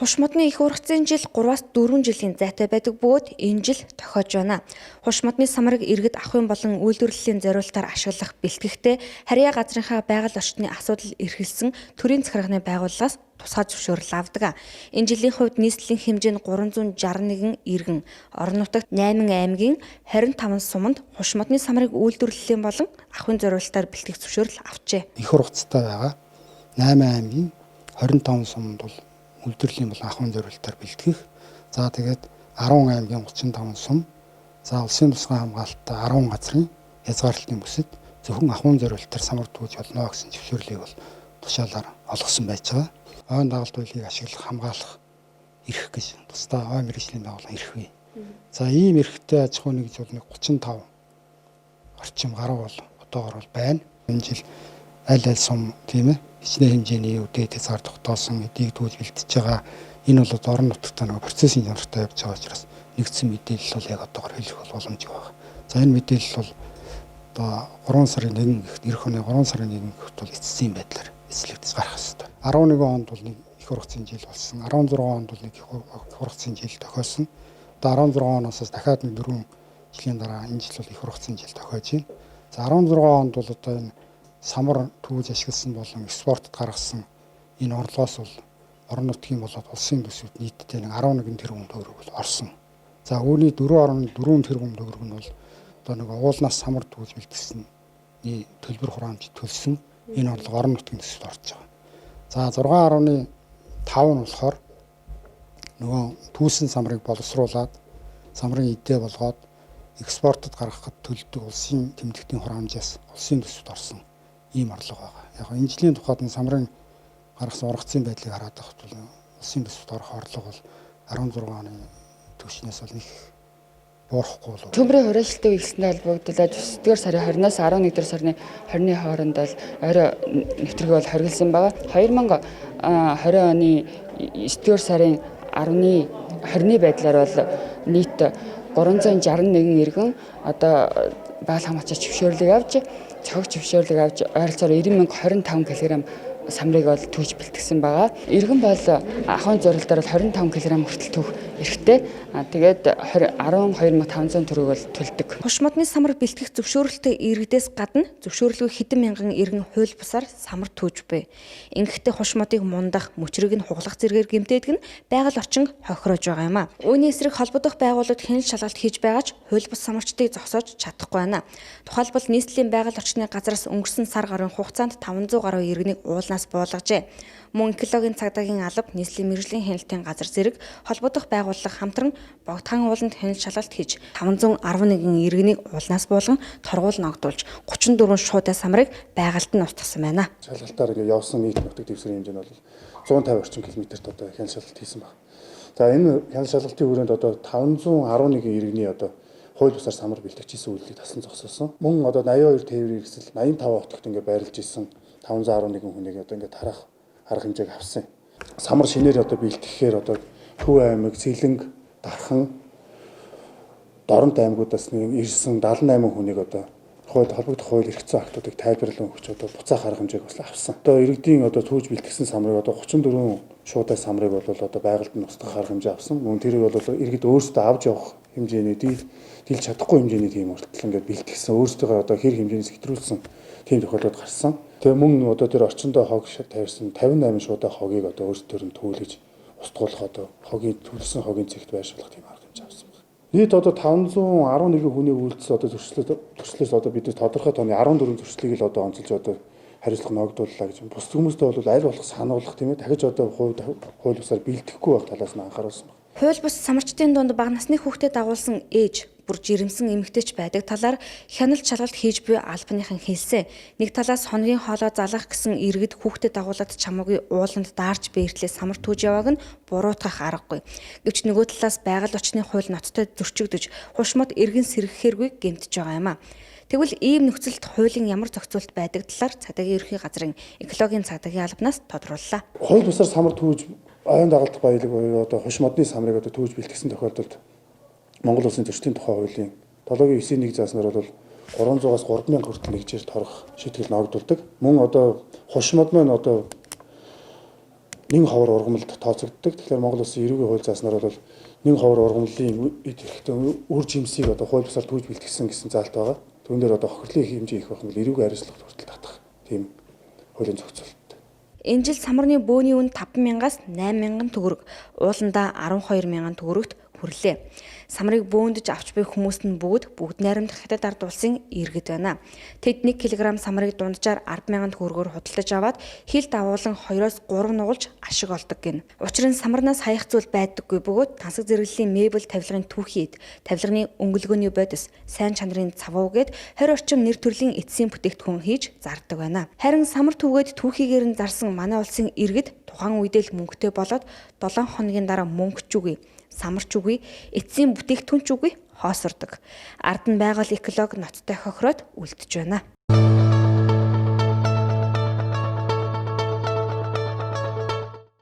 Хуш модны их ургацын жил 3-4 жилийн зайтай байдаг бөгөөд энэ жил тохиож байна. Хуш модны самрыг иргэд ахуйн болон үйлдвэрлэлийн зориулалтаар ашиглах бэлтгэхдээ харьяа газрынхаа байгаль орчны асуудал эрхэлсэн төрийн захиргааны байгууллагаас тусгай зөвшөөрөл авдаг. Энэ жилийн хувьд нийслэлийн хэмжээ нь 361 иргэн, орон нутагт 8 аймгийн 25 суманд хуш модны самрыг үйлдвэрлэлийн болон ахуйн зориулалтаар бэлтгэх зөвшөөрөл авчээ. Их ургацтай байгаа 8 аймгийн 25 суманд бол үйлдвэрлэлийн болон ахуйн зориулалтаар бэлтгэх. За тэгээд 10 аймгийн 35 сум, за улсын тусгай хамгаалалттай 10 газрын хязгаарлалтын бүсэд зөвхөн ахуйн зориулалтаар самар төвж болно гэсэн зөвшөөрлийг бол тушаалаар олгосон байж байгаа. Ойн дагалт хуулийг ашиглах, хамгаалах эрх гэж тусдаа ойн мэргэжлийн байгууллага эрх бий. За ийм эрхтэй аж ахуй нэгж бол 35 орчим гаруй бол одоогор бол байна. Энэ жил аль сум тийм ээ хичнээн хэмжээний үдээд хязгаар тогтоосон эдийг төвж бэлтэж байгаа. Энэ бол орон нутгад нэг процессын чанартай явж байгаа учраас нэгдсэн мэдээлэл бол яг одоогор хэлэх боломжтой байна. За энэ мэдээлэл бол одоо 3 сарын 1 гэхэд эх оны 3 сарын 1 гэхэд бол эцсийн байдлаар эслэгдэж гарах ёстой. 11 онд бол нэг их ургацын жил болсон. 16 онд бол нэг их ургацын жил тохиосон. Одоо 16 оноос дахиад нэг 4 жилийн дараа энэ жил бол их ургацын жил тохиож байна. За 16 онд бол одоо энэ самар төвж ашигласан болон экспортод гаргасан энэ орлогоос бол орон нутгийн болоод улсын төсөвт нийтдээ нэг 11 тэрбум төгрөг бол орсон. За үүний 4.4 тэрбум төгрөг нь бол одоо нэг уулнаас самар төвж бэлтгэсэн төлбөр хураамж төлсөн энэ орлого орон нутгийн төсөвт орж байгаа. За 6.5 нь болохоор нөгөө түүсэн самрыг боловсруулад самрын эдээ болгоод экспортод гаргахад төлдөг улсын тэмдэгтийн хураамжаас улсын төсөвт орсон ийм орлого байгаа. Яг энэ жилийн тухайд нь самрын гаргасан ургацын байдлыг хараад байхад бол улсын төсөвт орох орлого бол 16 оны түвшнээс бол их буурахгүй болов. Төмрийн хураалтын үйлсэндээ холбогдуулаад 9-р сарын 20-наас 11-р сарын 20-ны хооронд бол орой нэвтрэг бол хориглосон байгаа. 2020 оны 9-р сарын 10-ны 20-ны байдлаар бол нийт 361 иргэн одоо байгаль хамгаалч зөвшөөрлийг авч цогц зөвшөөрлийг авч ойролцоогоор 90,025 кг самрыг бол түүж бэлтгэсэн байгаа. Иргэн бол ахуйн зориулалтаар 25 кг хүртэл түүх эрхтэй. Тэгээд 12,500 төгрөг бол төлдөг. Хуш модны самар бэлтгэх зөвшөөрөлтөй иргэдээс гадна зөвшөөрлгүй хэдэн мянган иргэн хууль бусаар самар түүж буй. Ингэхдээ хуш модыг мундах, мөчрөг нь хуглах зэргээр гэмтээдэг нь байгаль орчин хохироож байгаа юм а. Үүний эсрэг холбогдох байгууллагууд хяналт шалгалт хийж байгаа ч хууль бус самарчдыг зогсоож чадахгүй байна. Тухайлбал нийслэлийн байгаль орчны газраас өнгөрсөн сар гаруй хугацаанд 500 гаруй иргэнийг уулнаас буулгажээ. Мөн экологийн цагдаагийн алба, нийслэлийн мэргэжлийн хяналтын газар зэрэг холбогдох байгууллага хамтран богдхан ууланд хяналт шалгалт хийж 511 иргэнийг уулнаас буулган торгуул ногдуулж 34 шуудай самрыг байгальд нь устгасан байна. Шалгалтаар явсан нийт нутаг дэвсгэрийн хэмжээ нь бол 150 орчим километрт одоо хяналт шалгалт хийсэн байна. За энэ хяналт шалгалтын хүрээнд одоо 511 иргэний одоо хууль бусаар самар бэлтгэжсэн үйлдэлийг тасан зогсоосон. Мөн одоо 82 тээврийн хэрэгсэл 85 хотогт байрлаж исэн 511 хүнийг одоо тарах арга хэмжээг авсан. Самар шинээр одоо бэлтгэхээр одоо Төв аймаг, Сэлэнг, Дархан, Доронт аймагуудаас ирсэн 78 хүнийг одоо холбогдох хууль эрх зүйн актуудыг тайлбарлан өгч одоо буцаах арга хэмжээг бас авсан. Одоо иргэдийн одоо түүж бэлтгэсэн самрыг одоо 34 шуудай самрыг бол одоо байгальд нь устгах арга хэмжээ авсан. Мөн тэрийг бол иргэд өөрсдөө авч явах хэмжээний дийлж чадахгүй хэмжээний тийм уртл ингээд бэлтгэсэн өөрсдөө одоо хэр хэмжээнээс хэтрүүлсэн тийм тохиолдол гарсан. Тэгээ мөн одоо тэр орчиндөө хог тавьсан 58 шуудай хогийг одоо өөрсдөр нь түүлж устгуулах одоо хогийн төлсөн хогийн цэгт байршуулах тийм арга хэмжээ авсан байна. Нийт одоо 511 хүний үйлдэл одоо зөрчлөөс одоо бид тодорхой тооны 14 зөрчлийг л одоо онцолж одоо хариуцлага ногдууллаа гэж. Бус хүмүүстэй бол аль болох сануулгах тийм ээ дахиж одоо хууль бусаар бэлтгэхгүй байх талаас нь анхааруулсан байна. Хууль бус самарчдын дунд бага насны хүүхдэд дагуулсан ээж бүр жирэмсэн эмэгтэйч байдаг талаар хяналт шалгалт хийж буй албаныхан хэлсэн. Нэг талаас хоногийн хоолой залгах гэсэн иргэд хүүхдэд дагуулад чамаагүй ууланд даарч бээртлээ самар түүж явааг нь буруутгах аргагүй. Гэвч нөгөө талаас байгаль орчны хууль ноцтой зөрчигдөж хуш мод иргэн сэргэхээргүй гэмтэж байгаа юм а. Тэгвэл ийм нөхцөлд хуулийн ямар зохицуулт байдаг талаар цагдаагийн ерхий газрын экологийн цагдаагийн албанаас тодрууллаа. Хууль бусаар самар түүж ойн дагалдах баялаг буюу одоо хуш модны самрыг одоо түүж бэлтгэсэн тохиолдолд Монгол Улсын зөрчлийн тухай хуулийн 7-9-1 зааснаар бол 300-аас 3,000 хүртэл нэгжээр торох шийтгэл ногдуулдаг. Мөн одоо хуш мод маань одоо 1 ховор ургамалд тооцогддог. Тэгэхээр Монгол Улсын эрүүгийн хууль зааснаар бол 1 ховор ургамлын эд хэрэгтэй үр жимсийг одоо хууль бусаар түүж бэлтгэсэн гэсэн заалт байгаа. Түүн дээр одоо хохирлын хэмжээ их байх юм бол эрүүгийн хариуцлага хүртэл татах тийм хуулийн зохицуулт. Энэ жил самарны бөөний үн 5,000-аас 8,000 төгрөг, ууландаа 12,000 төгрөгт хүрлээ. Самрыг бөөндж авч буй хүмүүс нь бүгд найрамдах хятад ард улсын иргэд байна. Тэд 1 кг самрыг дунджаар 10,000 төгрөгөөр худалдаж аваад хил давуулан 2-3 нугалж ашиг олдог гин. Учир нь самарнаас хаях зүйл байдаггүй бөгөөд тансаг зэрэглэлийн мебель тавилгын түүхийд, тавилганы өнгөлгөөний бодис, сайн чанарын цавуу гэд 20 орчим нэр төрлийн эцсийн бүтээгдэхүүн хийж зардаг байна. Харин самар түүгээд түүхийгээр нь зарсан манай улсын иргэд тухайн үедээ л мөнгөтэй болоод 7 хоногийн дараа мөнгөч үгүй, самарч үгүй, эцсийн бүтээгдэхүүнч үгүй хоосордог. Ард нь байгаль эколог ноцтой хохироод үлдэж байна.